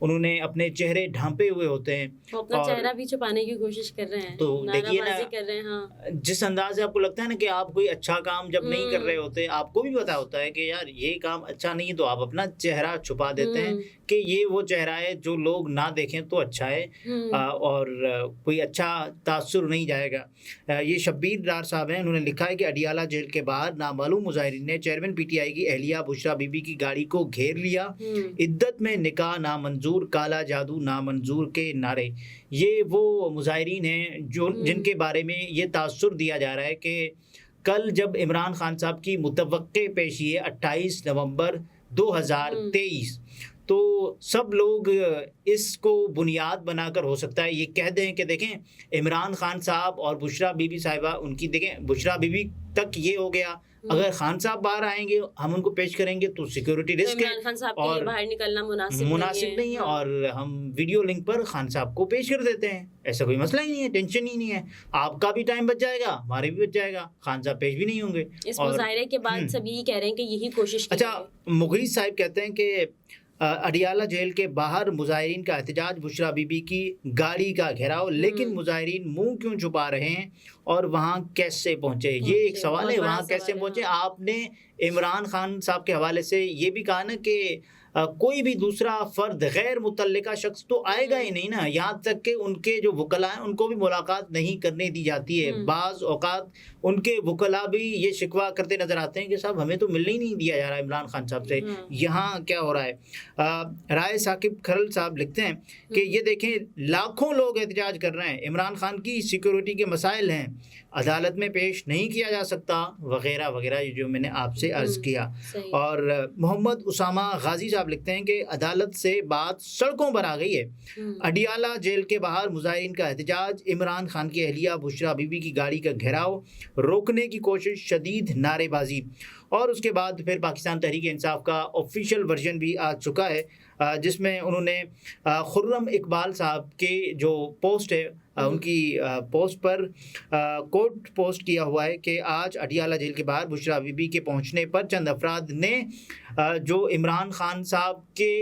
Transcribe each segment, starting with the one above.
انہوں نے اپنے چہرے ڈھانپے ہوئے ہوتے ہیں, وہ اپنا چہرہ بھی چھپانے کی کوشش کر رہے ہیں, تو دیکھیے نعرہ بازی کر رہے ہیں. ہاں, جس انداز سے آپ کو لگتا ہے نا کہ آپ کوئی اچھا کام جب نہیں کر رہے ہوتے, آپ کو بھی پتا ہوتا ہے کہ یار یہ کام اچھا نہیں ہے, تو آپ اپنا چہرہ چھپا دیتے ہیں کہ یہ وہ چہرہ ہے جو لوگ نہ دیکھیں تو اچھا ہے, اور کوئی اچھا تاثر نہیں جائے گا. یہ شبیر ڈار صاحب ہیں, انہوں نے لکھا ہے کہ اڈیالہ جیل کے باہر نامعلوم مظاہرین نے چیئرمین پی ٹی آئی کی اہلیہ بشریٰ بی بی کی گاڑی کو گھیر لیا, عدت میں نکاح نامنظور, کالا جادو نامنظور کے نعرے. یہ وہ مظاہرین ہیں جن کے بارے میں یہ تاثر دیا جا رہا ہے کہ کل جب عمران خان صاحب کی متوقع پیشی ہے 28 نومبر 2023, تو سب لوگ اس کو بنیاد بنا کر ہو سکتا ہے یہ کہہ دیں کہ دیکھیں عمران خان صاحب اور بشریٰ بی بی صاحبہ, ان کی دیکھیں بشریٰ بی بی تک یہ ہو گیا, اگر خان صاحب باہر آئیں گے ہم ان کو پیش کریں گے تو سیکیورٹی رسک ہے اور باہر نکلنا مناسب نہیں ہے, اور ہم ویڈیو لنک پر خان صاحب کو پیش کر دیتے ہیں. ایسا کوئی مسئلہ ہی نہیں ہے, ٹینشن ہی نہیں ہے, آپ کا بھی ٹائم بچ جائے گا, ہمارے بھی بچ جائے گا, خان صاحب پیش بھی نہیں ہوں گے. اس مظاہرے کے بعد سب یہی کہہ رہے ہیں کہ یہی کوشش. اچھا, مغیث صاحب کہتے ہیں کہ اڈیالہ جیل کے باہر مظاہرین کا احتجاج, بشریٰ بی بی کی گاڑی کا گھیراؤ, لیکن مظاہرین منہ کیوں چھپا رہے ہیں اور وہاں کیسے پہنچے؟ یہ ایک سوال ہے, وہاں کیسے پہنچے. آپ نے عمران خان صاحب کے حوالے سے یہ بھی کہا نا کہ کوئی بھی دوسرا فرد غیر متعلقہ شخص تو آئے گا ہی نہیں نا, یہاں تک کہ ان کے جو وکلاء ہیں ان کو بھی ملاقات نہیں کرنے دی جاتی ہے. بعض اوقات ان کے وکلاء بھی یہ شکوہ کرتے نظر آتے ہیں کہ صاحب ہمیں تو ملنے ہی نہیں دیا جا رہا ہے عمران خان صاحب سے, یہاں کیا ہو رہا ہے. رائے ثاقب کھرل صاحب لکھتے ہیں کہ یہ دیکھیں لاکھوں لوگ احتجاج کر رہے ہیں, عمران خان کی سیکیورٹی کے مسائل ہیں, عدالت میں پیش نہیں کیا جا سکتا, وغیرہ وغیرہ, جو میں نے آپ سے عرض کیا. اور محمد اسامہ غازی صاحب لکھتے ہیں کہ عدالت سے بات سڑکوں پر آ گئی ہے. اڈیالہ جیل کے باہر مظاہرین کا احتجاج, عمران خان کی اہلیہ بشریٰ بی بی کی گاڑی کا گھیراؤ, روکنے کی کوشش, شدید نعرے بازی. اور اس کے بعد پھر پاکستان تحریک انصاف کا آفیشیل ورژن بھی آ چکا ہے, جس میں انہوں نے خرم اقبال صاحب کے جو پوسٹ ہے, ان کی پوسٹ پر کوٹ پوسٹ کیا ہوا ہے کہ آج اڈیالہ جیل کے باہر بشریٰ بی بی کے پہنچنے پر چند افراد نے جو عمران خان صاحب کے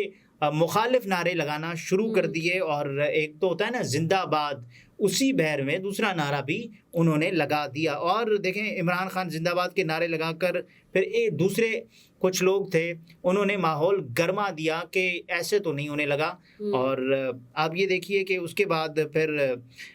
مخالف نعرے لگانا شروع کر دیے, اور ایک تو ہوتا ہے نا زندہ آباد, اسی بہر میں دوسرا نعرہ بھی انہوں نے لگا دیا. اور دیکھیں عمران خان زندہ آباد کے نعرے لگا کر پھر ایک دوسرے کچھ لوگ تھے, انہوں نے ماحول گرما دیا کہ ایسے تو نہیں ہونے لگا. اور آپ یہ دیکھیے کہ اس کے بعد پھر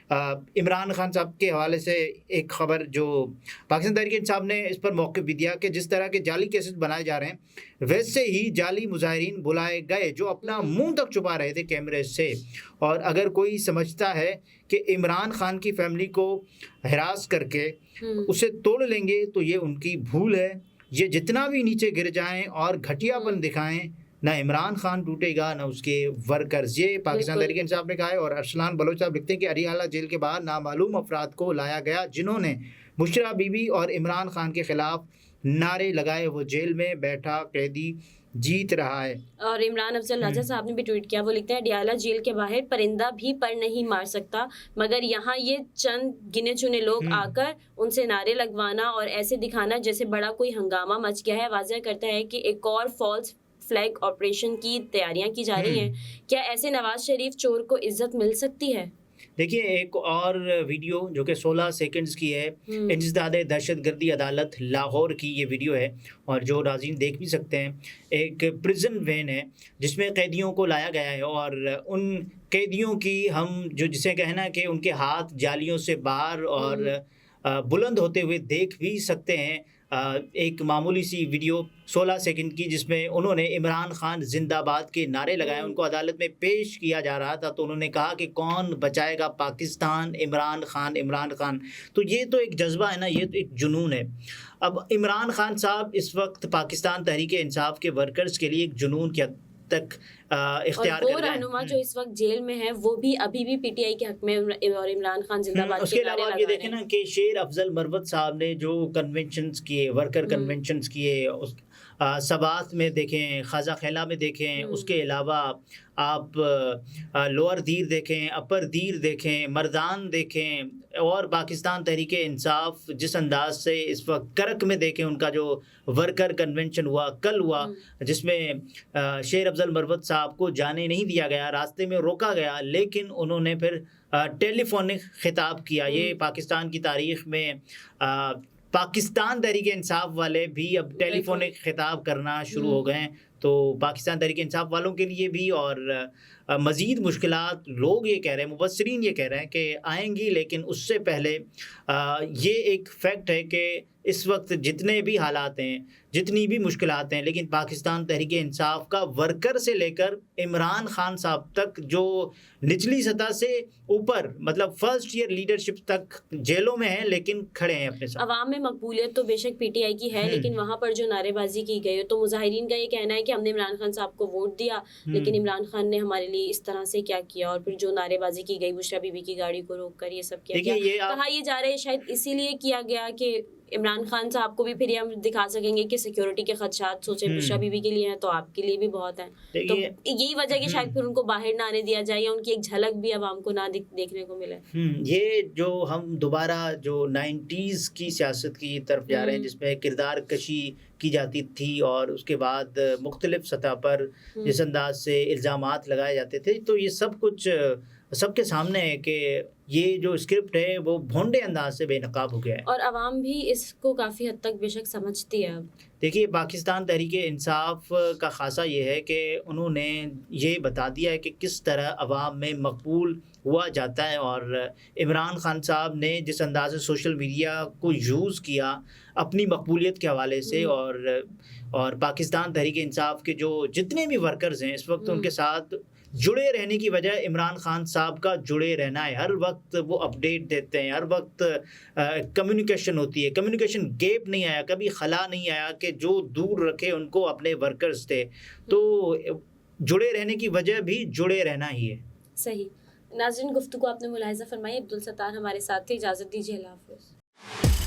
عمران خان صاحب کے حوالے سے ایک خبر جو پاکستان تحریک انصاف نے اس پر موقف بھی دیا کہ جس طرح کے جعلی کیسز بنائے جا رہے ہیں ویسے ہی جعلی مظاہرین بلائے گئے جو اپنا منہ تک چھپا رہے تھے کیمرے سے. اور اگر کوئی سمجھتا ہے کہ عمران خان کی فیملی کو ہراس کر کے اسے توڑ لیں گے تو یہ ان کی بھول ہے. یہ جتنا بھی نیچے گر جائیں اور گھٹیا پن دکھائیں, نہ عمران خان ٹوٹے گا نہ اس کے ورکرز. یہ پاکستان تحریک انصاف نے کہا ہے. اور ارسلان بلوچ صاحب لکھتے ہیں کہ اڈیالہ جیل کے باہر نامعلوم افراد کو لایا گیا جنہوں نے بشریٰ بی بی اور عمران خان کے خلاف نعرے لگائے, وہ جیل میں بیٹھا قیدی جیت رہا ہے. اور عمران افضل راجہ صاحب نے بھی ٹویٹ کیا, وہ لکھتے ہیں اڈیالہ جیل کے باہر پرندہ بھی پر نہیں مار سکتا, مگر یہاں یہ چند گنے چنے لوگ آ کر ان سے نعرے لگوانا اور ایسے دکھانا جیسے بڑا کوئی ہنگامہ مچ گیا ہے, واضح کرتا ہے کہ ایک اور فالس فلیگ آپریشن کی تیاریاں کی جا رہی ہیں. کیا ایسے نواز شریف چور کو عزت مل سکتی ہے؟ دیکھیے ایک اور ویڈیو جو کہ 16 سیکنڈز کی ہے, انسداد دہشت گردی عدالت لاہور کی یہ ویڈیو ہے, اور جو ناظرین دیکھ بھی سکتے ہیں. ایک پرزن وین ہے جس میں قیدیوں کو لایا گیا ہے, اور ان قیدیوں کی ہم جو جسے کہنا کہ ان کے ہاتھ جالیوں سے باہر اور بلند ہوتے ہوئے دیکھ بھی سکتے ہیں. ایک معمولی سی ویڈیو 16 سیکنڈ کی جس میں انہوں نے عمران خان زندہ باد کے نعرے لگائے. ان کو عدالت میں پیش کیا جا رہا تھا تو انہوں نے کہا کہ کون بچائے گا پاکستان, عمران خان, عمران خان. تو یہ تو ایک جذبہ ہے نا, یہ تو ایک جنون ہے. اب عمران خان صاحب اس وقت پاکستان تحریک انصاف کے ورکرز کے لیے ایک جنون کے تک اختیار کر رہے ہیں. اور وہ رہنما جو اس وقت جیل میں ہے وہ بھی ابھی بھی پی ٹی آئی کے حق میں اور عمران خان زندہ باد. اس کے علاوہ آپ یہ دیکھیں نا کہ شیر افضل مروت صاحب نے جو کنونشنز کیے, ورکر کنونشنز کیے, سبات میں دیکھیں، خواجہ خیلہ میں دیکھیں، اس کے علاوہ آپ لوور دیر دیکھیں، اپر دیر دیکھیں، مردان دیکھیں، اور پاکستان تحریک انصاف جس انداز سے اس وقت کرک میں دیکھیں ان کا جو ورکر کنونشن ہوا کل ہوا، جس میں شیر افضل مروت صاحب کو جانے نہیں دیا گیا، راستے میں روکا گیا، لیکن انہوں نے پھر ٹیلی فونک خطاب کیا۔ یہ پاکستان کی تاریخ میں پاکستان تحریک انصاف والے بھی اب ٹیلی فونک خطاب کرنا شروع ہو گئے ہیں، تو پاکستان تحریک انصاف والوں کے لیے بھی اور مزید مشکلات لوگ یہ کہہ رہے ہیں، مبصرین یہ کہہ رہے ہیں کہ آئیں گی، لیکن اس سے پہلے یہ ایک فیکٹ ہے کہ اس وقت جتنے بھی حالات ہیں، جتنی بھی مشکلات ہیں، لیکن پاکستان تحریک انصاف کا ورکر سے لے کر عمران خان صاحب تک جو نچلی سطح سے اوپر مطلب فرسٹ ایئر لیڈرشپ تک جیلوں میں ہیں، لیکن کھڑے ہیں اپنے ساتھ۔ عوام میں مقبولیت تو بے شک پی ٹی آئی کی ہے، لیکن وہاں پر جو نعرے بازی کی گئی ہے تو مظاہرین کا یہ کہنا ہے کہ ہم نے عمران خان صاحب کو ووٹ دیا، لیکن عمران خان نے ہمارے لیے اس طرح سے کیا کیا، اور پھر جو نعرے بازی کی گئی بشریٰ بی بی کی گاڑی کو روک کر یہ سب کیا گیا، کہا یہ جا رہا ہے شاید اسی لیے کیا گیا کہ عمران خان صاحب کو بھی پھر یہ ہم دکھا سکیں گے کہ سیکیورٹی کے خدشات سوچیں بشریٰ بی بی کے لیے ہیں تو آپ کے لیے بھی بہت ہیں، تو یہی وجہ کہ شاید پھر ان کو باہر نہ آنے دیا جائے یا ان کی ایک جھلک بھی عوام کو نہ دیکھنے کو ملے۔ یہ جو ہم دوبارہ جو 90s کی سیاست کی طرف جا رہے ہیں، جس میں کردار کشی کی جاتی تھی اور اس کے بعد مختلف سطح پر جس انداز سے الزامات لگائے جاتے تھے، تو یہ سب کچھ سب کے سامنے ہے کہ یہ جو اسکرپٹ ہے وہ بھونڈے انداز سے بے نقاب ہو گیا ہے، اور عوام بھی اس کو کافی حد تک بے شک سمجھتی ہے۔ اب دیکھیے پاکستان تحریک انصاف کا خاصہ یہ ہے کہ انہوں نے یہ بتا دیا ہے کہ کس طرح عوام میں مقبول ہوا جاتا ہے، اور عمران خان صاحب نے جس انداز سے سوشل میڈیا کو یوز کیا اپنی مقبولیت کے حوالے سے، اور پاکستان تحریک انصاف کے جو جتنے بھی ورکرز ہیں اس وقت ان کے ساتھ جڑے رہنے کی وجہ عمران خان صاحب کا جڑے رہنا ہے، ہر وقت وہ اپڈیٹ دیتے ہیں، ہر وقت کمیونیکیشن ہوتی ہے، کمیونیکیشن گیپ نہیں آیا، کبھی خلا نہیں آیا کہ جو دور رکھے ان کو اپنے ورکرز تھے، تو جڑے رہنے کی وجہ بھی جڑے رہنا ہی ہے۔ صحیح۔ ناظرین، گفتگو آپ نے ملاحظہ فرمائی، عبدالستار ہمارے ساتھ تھے، اجازت دیجیے، اللہ حافظ۔